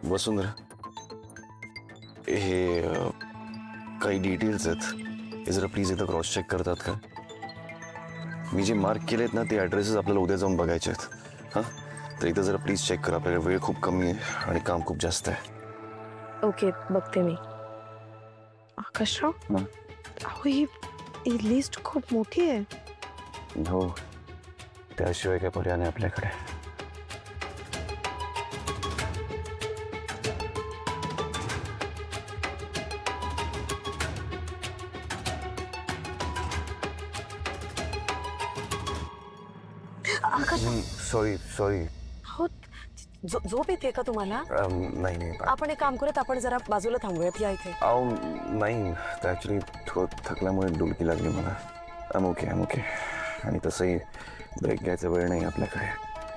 वसुंधरा, हे काही डिटेल्स आहेत, हे जरा प्लीज एकदा क्रॉस चेक करतात का? मी जे मार्क केलेत ना ते ॲड्रेसेस आपल्याला उद्या जाऊन बघायचे आहेत. हां, तर एकदा जरा प्लीज चेक करा. आपल्याकडे वेळ खूप कमी आहे आणि काम खूप जास्त आहे. ओके, बघते मी. आकाशराव, अहो ही लिस्ट खूप मोठी आहे. हो, त्याशिवाय काय पर्याय नाही आपल्याकडे. आकाश, सॉरी. हो, झोप येते का तुम्हाला? नाही. आपण एक काम करूयात, आपण जरा बाजूला थांबूयात या इथे. अहो नाही, तर ॲक्च्युली थोडं थकल्यामुळे डुलकी लागली मला. आम ओके. आणि तसंही ब्रेक घ्यायचा वेळ नाही आपल्याकडे.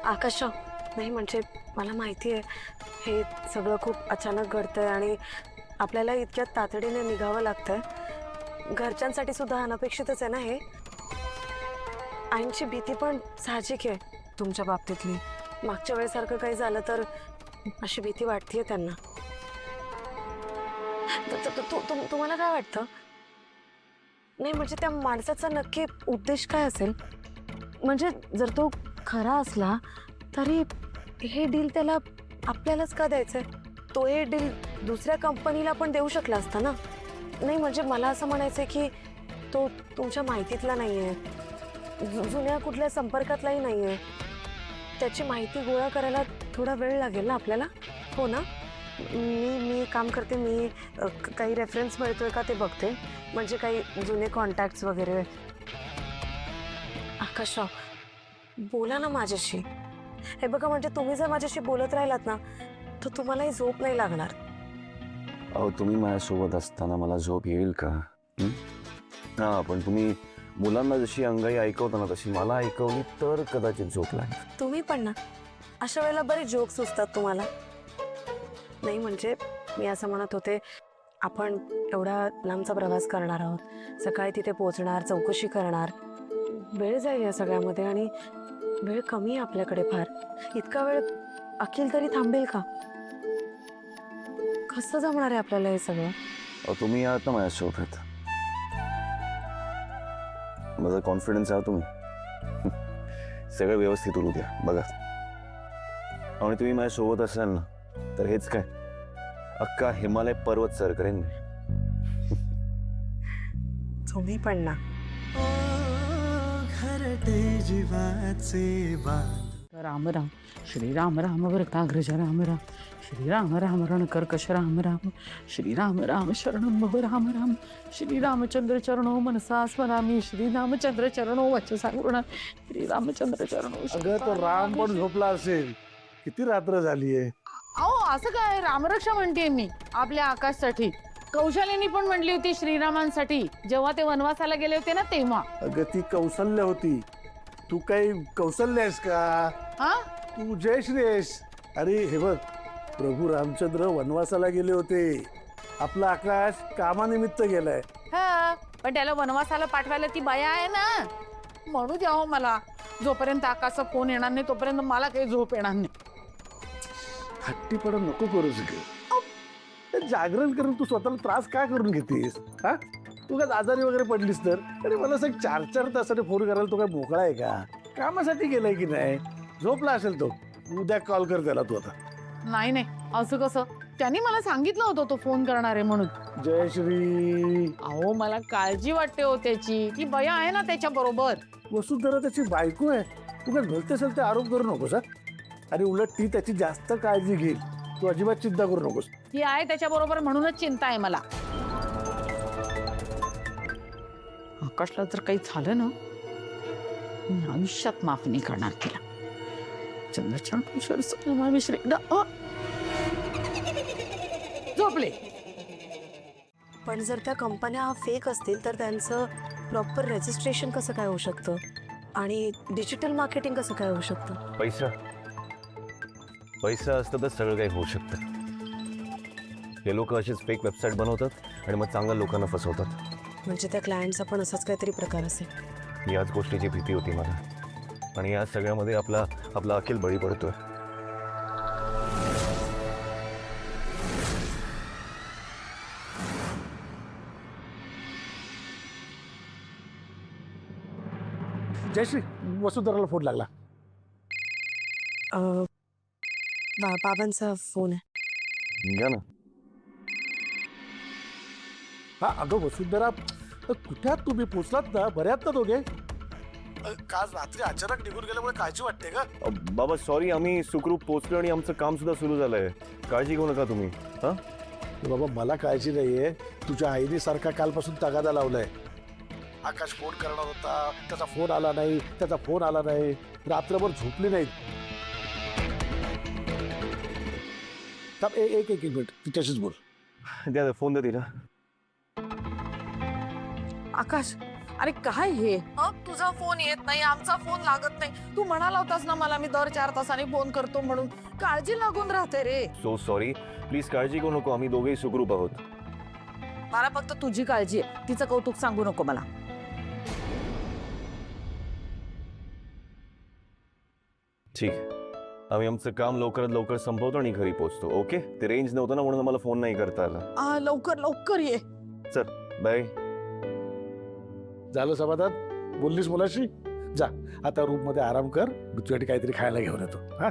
आकाशराव, नाही म्हणजे मला माहिती आहे हे सगळं खूप अचानक घडतंय आणि आपल्याला इतक्या तातडीने निघावं लागतंय. घरच्यांसाठी सुद्धा अनपेक्षितच आहे ना हे. आईंची भीती पण साहजिक आहे तुमच्या बाबतीतली. मागच्या वेळेसारखं काही झालं तर अशी भीती वाटतेय त्यांना. तुम्हाला काय वाटतं? नाही म्हणजे त्या माणसाचा नक्की उद्देश काय असेल? म्हणजे जर तो खरा असला तरी हे डील त्याला आपल्यालाच का द्यायचंय? तो हे डील दुसऱ्या कंपनीला पण देऊ शकला असता ना. नाही म्हणजे मला असं म्हणायचंय की तो तुमच्या माहितीतला नाहीये, जुन्या कुठल्या संपर्कातलाही नाहीये. त्याची माहिती गोळा करायला थोडा वेळ लागेल ना आपल्याला, हो ना? मी काम करते, मी काही रेफरन्स मिळतोय का ते बघते, म्हणजे काही जुने कॉन्टॅक्ट्स वगैरे. आकाशराव, बोला ना माझ्याशी. हे बघा म्हणजे तुम्ही जर माझ्याशी बोलत राहिलात ना तर तुम्हालाही झोप नाही लागणार. अहो तुम्ही माझ्यासोबत असताना मला झोप येईल का? हां, पण तुम्ही मुलांना जशी अंगाई ऐकवता ना तशी मला ऐकवली तर कदाचित झोप लागेल. तुम्ही पण ना अशा वेळेला बरे जोक सुचतात तुम्हाला. नाही म्हणजे मी असं म्हणत होते, आपण एवढा लांबचा प्रवास करणार आहोत, सकाळी तिथे पोहोचणार, चौकशी करणार, वेळ जाईल या सगळ्यामध्ये आणि वेळ कमी आहे आपल्याकडे फार. इतका वेळ अखिल तरी थांबेल का? कसं जमणार आहे आपल्याला हे सगळं? अहो तुम्ही आहात ना माझ्यासोबत, माझा कॉन्फिडन्स आहे तुम्ही. सगळं व्यवस्थित होऊ द्या बघा. आणि तुम्ही माझ्यासोबत असाल ना तर हेच काय अख्खा हिमालय पर्वत सर करेन. तुम्ही पण ना. राम राम श्रीराम राम वरकाग्रज राम राम श्रीराम राम रणकर्कश राम राम श्रीराम राम शरणं भव राम राम श्रीरामचंद्र चरणो मनसा स्मरामी श्रीरामचंद्र चरणो वचसा गृह्णामि श्रीरामचंद्र चरणो. अगं तो राम पण झोपला असेल, किती रात्र झालीये. अहो असं काय रामरक्षा म्हणते मी आपल्या आकाशसाठी. कौशल्यानी पण म्हणली होती श्रीरामांसाठी जेव्हा ते वनवासाला गेले होते ना तेव्हा. अगं ती कौशल्य होती, तू काही कौशल्य आहेस का? हा तू जयश्री आहेस. अरे हे बघ, प्रभू रामचंद्र वनवासाला गेले होते, आपला आकाश कामानिमित्त गेलाय. हा पण त्याला वनवासाला पाठवायला ती बाया आहे ना. म्हणू द्या हो मला, जोपर्यंत आकाशचा फोन येणार नाही तोपर्यंत मला काही झोप येणार नाही. हट्टीपणा नको करूच गे. जागरण करून तू स्वतःला त्रास काय करून घेतेस? हा, तू काय आजारी वगैरे पडलीस तर अरे मला असं 4-4 तासाने फोन करायला तो काय मोकळा आहे का? कामासाठी गेलाय की नाही? झोपला असेल तो. उद्या कॉल कर त्याला तू आता. नाही असं कसं? त्यांनी मला सांगितलं होतं तो फोन करणार आहे म्हणून. जयश्री, अहो मला काळजी वाटते हो त्याची. ती बया आहे ना त्याच्या बरोबर. वसुंधरा त्याची बायको आहे. तू काय भलते असेल ते आरोप करू नकोस. अरे उलट ती त्याची जास्त काळजी घेईल, तू अजिबात चिंता करू नकोस. ती आहे त्याच्या बरोबर म्हणूनच चिंता आहे मला. आकाशला जर काही झालं ना मी आयुष्यात माफ नाही करणार तिला. चंद्रचरण झोपले. पण जर त्या कंपन्या फेक असतील तर त्यांचं प्रॉपर रजिस्ट्रेशन कसं काय होऊ शकतं आणि डिजिटल मार्केटिंग कसं काय होऊ शकतं? पैसा असतं तर सगळं काही होऊ शकतं. हे लोक असेच फेक वेबसाईट बनवतात आणि मग चांगल्या लोकांना फसवतात. म्हणजे त्या क्लायंटचा पण असाच काहीतरी प्रकार असेल. याच गोष्टीची भीती होती मला. आणि या सगळ्यामध्ये आपला अखिल बळी पडतोय. जयश्री, वसुंधराला फोन लागला. बाबांचा फोन आहे. घ्या ना. हा अगं वसुंधरा, कुठे आहात तुम्ही? पोचलात ना? बऱ्यात ना दोघे? काल रात्री अचानक निघून गेल्यामुळे काळजी वाटते का? बाबा सॉरी, आम्ही सुखरूप पोहोचलो आणि आमचं काम सुद्धा सुरू झालंय. काळजी घेऊ नका तुम्ही. हा बाबा मला काळजी नाहीये. तुझ्या आईने सारखा कालपासून तगादा लावलाय. आकाश फोन करणार होता, त्याचा फोन आला नाही, त्याचा फोन आला नाही, रात्रभर झोपली नाही. थांब, एक एक मिनिट, तिच्याशीच बोल. द्या फोन द्या तिला. आकाश, अरे काय हे? तुझा फोन येत नाही, आमचा फोन लागत नाही. तू म्हणाला होतास ना मला, मी दर 4 तासांनी फोन करतो म्हणून. काळजी लागून राहते रे. सो सॉरी, प्लीज काळजी घेऊ नको. आम्ही दोघेही सुखरूप आहोत. मला फक्त तुझी काळजी आहे, तिचं कौतुक सांगू नको मला. ठीक आहे, आम्ही आमचं काम लवकरात लवकर संपवतो आणि घरी पोहोचतो. ओके, ते रेंज नव्हतं ना म्हणून मला फोन नाही करता आला. लवकर लवकर ये. चल बाय. झालं समाधान? बोललीस मुलाशी? जा आता रूम मध्ये आराम कर, मी तुझ्यासाठी काहीतरी खायला घेऊन येतो. हा